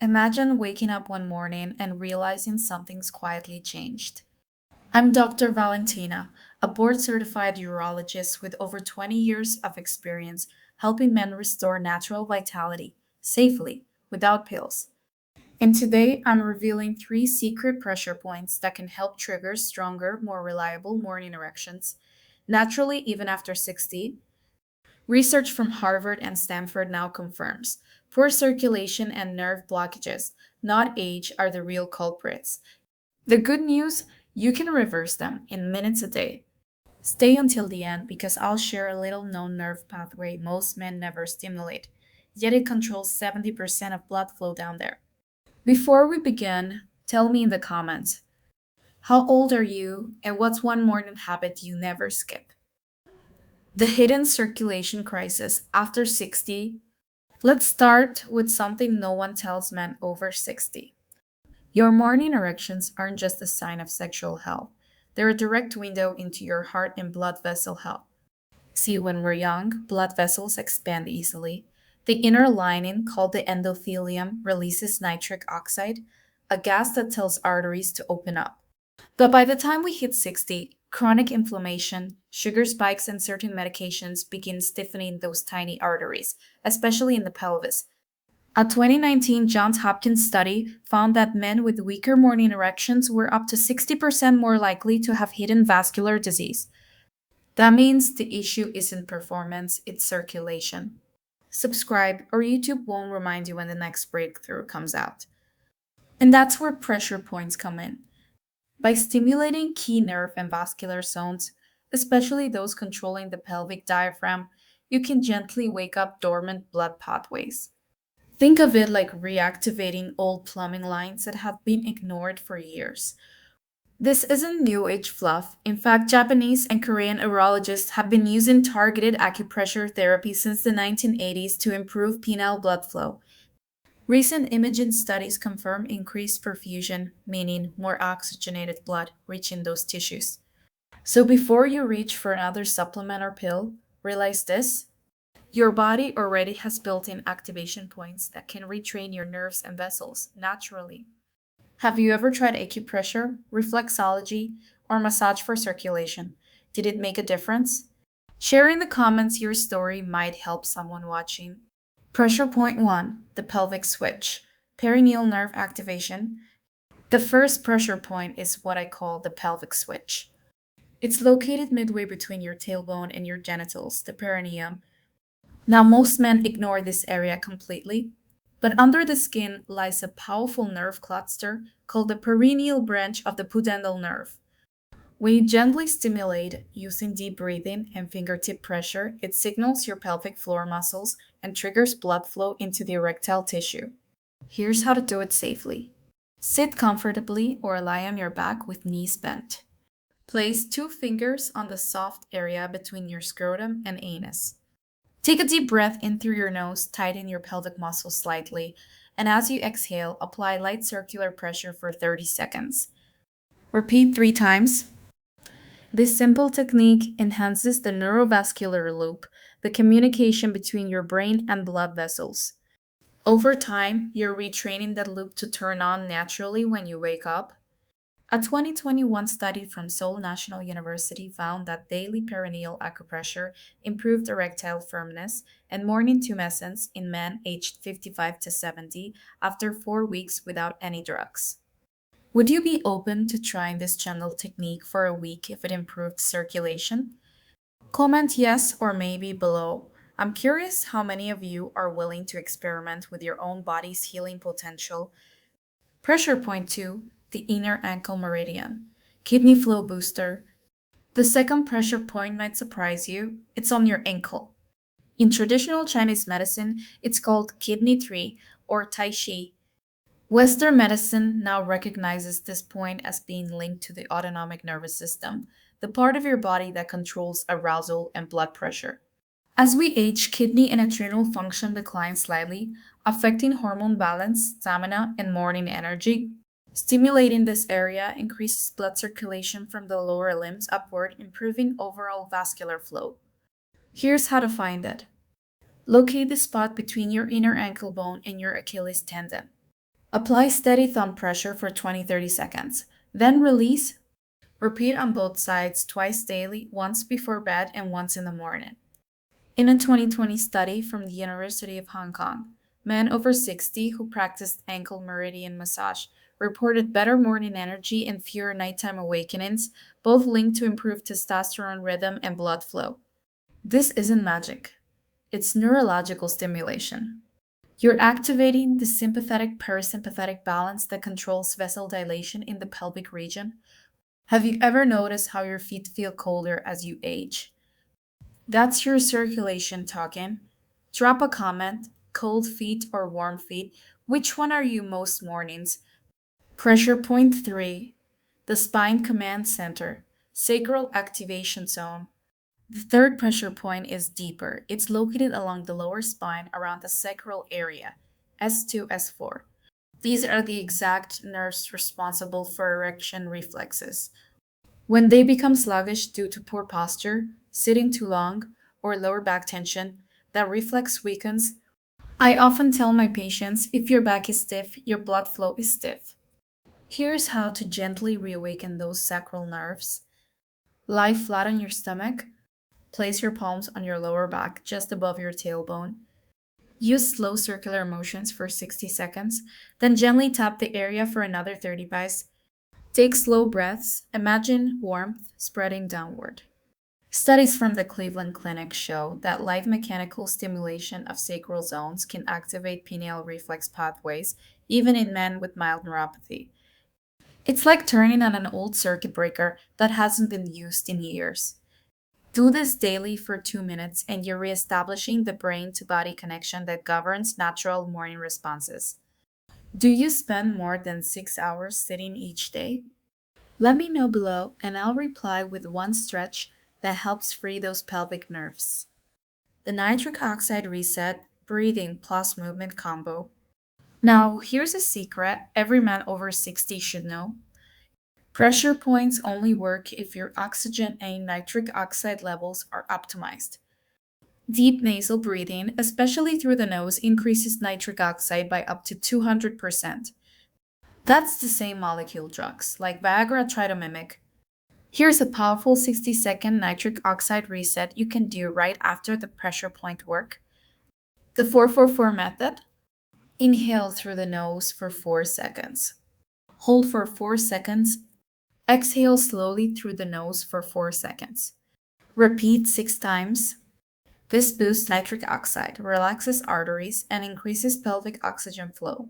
Imagine waking up one morning and realizing something's quietly changed. I'm Dr. Valentina, a board certified urologist with over 20 years of experience helping men restore natural vitality safely without pills. And today I'm revealing three secret pressure points that can help trigger stronger, more reliable morning erections naturally even after 60. Research from Harvard and Stanford now confirms poor circulation and nerve blockages, not age, are the real culprits. The good news, you can reverse them in minutes a day. Stay until the end because I'll share a little known nerve pathway most men never stimulate, yet it controls 70% of blood flow down there. Before we begin, tell me in the comments, how old are you and what's one morning habit you never skip? The hidden circulation crisis after 60. Let's start with something no one tells men over 60. Your morning erections aren't just a sign of sexual health, they're a direct window into your heart and blood vessel health. See, when we're young, blood vessels expand easily. The inner lining, called the endothelium, releases nitric oxide, a gas that tells arteries to open up. But by the time we hit 60, chronic inflammation, sugar spikes, and certain medications begin stiffening those tiny arteries, especially in the pelvis. A 2019 Johns Hopkins study found that men with weaker morning erections were up to 60% more likely to have hidden vascular disease. That means the issue isn't performance, it's circulation. Subscribe, or YouTube won't remind you when the next breakthrough comes out. And that's where pressure points come in. By stimulating key nerve and vascular zones, especially those controlling the pelvic diaphragm, you can gently wake up dormant blood pathways. Think of it like reactivating old plumbing lines that have been ignored for years. This isn't new age fluff. In fact, Japanese and Korean urologists have been using targeted acupressure therapy since the 1980s to improve penile blood flow. Recent imaging studies confirm increased perfusion, meaning more oxygenated blood reaching those tissues. So before you reach for another supplement or pill, realize this: your body already has built in activation points that can retrain your nerves and vessels naturally. Have you ever tried acupressure, reflexology, or massage for circulation? Did it make a difference? Share in the comments your story might help someone watching. Pressure point 1: the pelvic switch, perineal nerve activation. The first pressure point is what I call the pelvic switch. It's located midway between your tailbone and your genitals, the perineum. Now, most men ignore this area completely, but under the skin lies a powerful nerve cluster called the perineal branch of the pudendal nerve. When you gently stimulate using deep breathing and fingertip pressure, it signals your pelvic floor muscles and triggers blood flow into the erectile tissue. Here's how to do it safely. Sit comfortably or lie on your back with knees bent. Place two fingers on the soft area between your scrotum and anus. Take a deep breath in through your nose, tighten your pelvic muscles slightly, and as you exhale, apply light circular pressure for 30 seconds. Repeat 3 times. This simple technique enhances the neurovascular loop, the communication between your brain and blood vessels. Over time, you're retraining that loop to turn on naturally when you wake up. A 2021 study from Seoul National University found that daily perineal acupressure improved erectile firmness and morning tumescence in men aged 55 to 70 after 4 weeks without any drugs. Would you be open to trying this gentle technique for a week if it improved circulation? Comment yes or maybe below. I'm curious how many of you are willing to experiment with your own body's healing potential. Pressure point 2: the inner ankle meridian, kidney flow booster. The second pressure point might surprise you. It's on your ankle. In traditional Chinese medicine, it's called kidney tree or tai chi. Western medicine now recognizes this point as being linked to the autonomic nervous system, the part of your body that controls arousal and blood pressure. As we age, kidney and adrenal function decline slightly, affecting hormone balance, stamina, and morning energy. Stimulating this area increases blood circulation from the lower limbs upward, improving overall vascular flow. Here's how to find it. Locate the spot between your inner ankle bone and your Achilles tendon. Apply steady thumb pressure for 20-30 seconds. Then release. Repeat on both sides twice daily, once before bed and once in the morning. In a 2020 study from the University of Hong Kong, men over 60 who practiced ankle meridian massage reported better morning energy and fewer nighttime awakenings, both linked to improved testosterone rhythm and blood flow. This isn't magic, it's neurological stimulation. You're activating the sympathetic parasympathetic balance that controls vessel dilation in the pelvic region. Have you ever noticed how your feet feel colder as you age? That's your circulation talking. Drop a comment, cold feet or warm feet. Which one are you most mornings? Pressure point 3, the spine command center, sacral activation zone. The third pressure point is deeper. It's located along the lower spine around the sacral area, S2, S4. These are the exact nerves responsible for erection reflexes. When they become sluggish due to poor posture, sitting too long, or lower back tension, that reflex weakens. I often tell my patients if your back is stiff, your blood flow is stiff. Here's how to gently reawaken those sacral nerves. Lie flat on your stomach. Place your palms on your lower back just above your tailbone. Use slow circular motions for 60 seconds, then gently tap the area for another 35. Take slow breaths. Imagine warmth spreading downward. Studies from the Cleveland Clinic show that light mechanical stimulation of sacral zones can activate pineal reflex pathways, even in men with mild neuropathy. It's like turning on an old circuit breaker that hasn't been used in years. Do this daily for 2 minutes, and you're reestablishing the brain to body connection that governs natural morning responses. Do you spend more than 6 hours sitting each day? Let me know below, and I'll reply with one stretch that helps free those pelvic nerves. The nitric oxide reset, breathing plus movement combo. Now, here's a secret every man over 60 should know. Pressure points only work if your oxygen and nitric oxide levels are optimized. Deep nasal breathing, especially through the nose, increases nitric oxide by up to 200%. That's the same molecule drugs, like Viagra try to mimic. Here's a powerful 60-second nitric oxide reset you can do right after the pressure point work. The 444 method. Inhale through the nose for 4 seconds. Hold for 4 seconds. Exhale slowly through the nose for 4 seconds. Repeat 6 times. This boosts nitric oxide, relaxes arteries, and increases pelvic oxygen flow.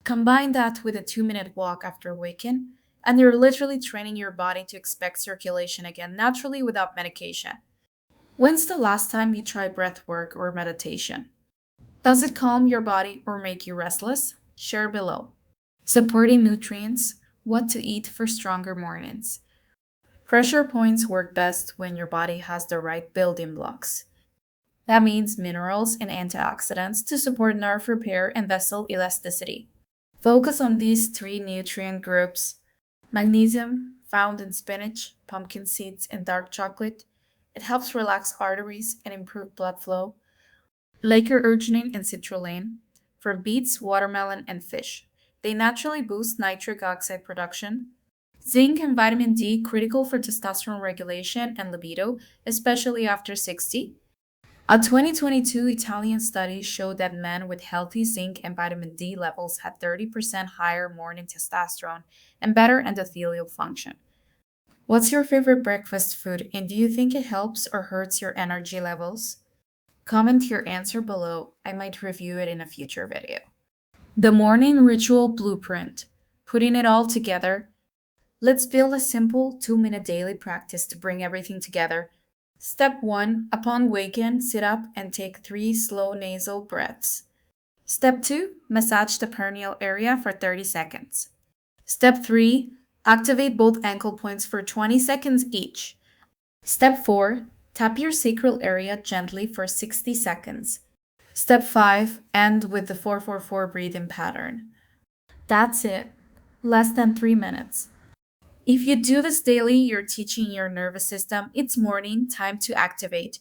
Combine that with a 2-minute walk after waking, and you're literally training your body to expect circulation again naturally without medication. When's the last time you tried breath work or meditation? Does it calm your body or make you restless? Share below. Supporting nutrients, what to eat for stronger mornings. Pressure points work best when your body has the right building blocks. That means minerals and antioxidants to support nerve repair and vessel elasticity. Focus on these 3 nutrient groups. Magnesium, found in spinach, pumpkin seeds, and dark chocolate. It helps relax arteries and improve blood flow. Arginine and citrulline, from beets, watermelon, and fish. They naturally boost nitric oxide production. Zinc and vitamin D, critical for testosterone regulation and libido, especially after 60. A 2022 Italian study showed that men with healthy zinc and vitamin D levels had 30% higher morning testosterone and better endothelial function. What's your favorite breakfast food, and do you think it helps or hurts your energy levels? Comment your answer below. I might review it in a future video. The morning ritual blueprint. Putting it all together. Let's build a simple 2-minute daily practice to bring everything together. Step 1. Upon waking, sit up and take 3 slow nasal breaths. Step 2. Massage the perineal area for 30 seconds. Step 3. Activate both ankle points for 20 seconds each. Step 4. Tap your sacral area gently for 60 seconds. Step 5. End with the 444 breathing pattern. That's it. Less than 3 minutes. If you do this daily, you're teaching your nervous system it's morning, time to activate.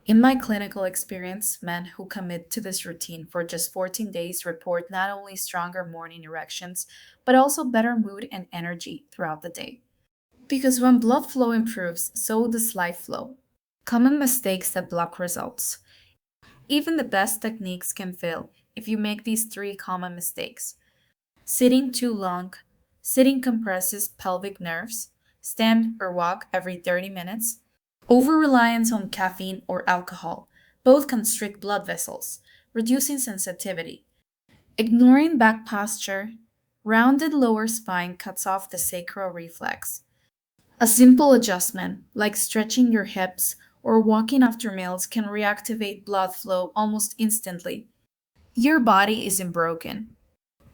In my clinical experience, men who commit to this routine for just 14 days report not only stronger morning erections, but also better mood and energy throughout the day. Because when blood flow improves, so does life flow. Common mistakes that block results. Even the best techniques can fail if you make these three common mistakes. Sitting too long. Sitting compresses pelvic nerves. Stand or walk every 30 minutes. Over reliance on caffeine or alcohol. Both constrict blood vessels, reducing sensitivity. Ignoring back posture. Rounded lower spine cuts off the sacral reflex. A simple adjustment, like stretching your hips or walking after meals, can reactivate blood flow almost instantly. Your body isn't broken.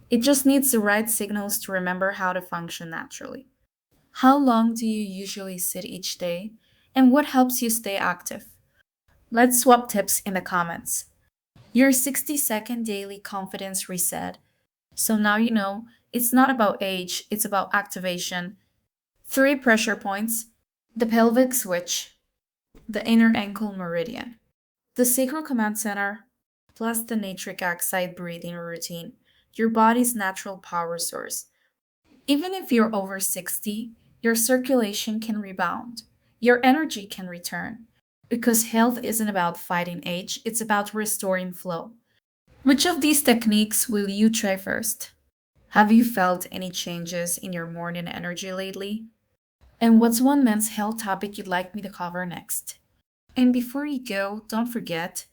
It just needs the right signals to remember how to function naturally. How long do you usually sit each day? And what helps you stay active? Let's swap tips in the comments. Your 60-second daily confidence reset. So now you know it's not about age, it's about activation. 3 pressure points: the pelvic switch, the inner ankle meridian, the sacral command center, plus the nitric oxide breathing routine, your body's natural power source. Even if you're over 60, your circulation can rebound, your energy can return. Because health isn't about fighting age, it's about restoring flow. Which of these techniques will you try first? Have you felt any changes in your morning energy lately? And what's one men's health topic you'd like me to cover next? And before you go, don't forget,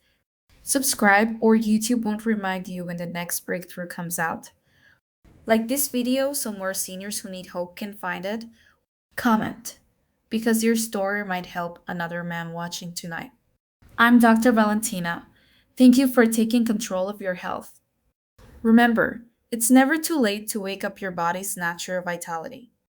subscribe or YouTube won't remind you when the next breakthrough comes out. Like this video so more seniors who need hope can find it. Comment, because your story might help another man watching tonight. I'm Dr. Valentina. Thank you for taking control of your health. Remember, it's never too late to wake up your body's natural vitality.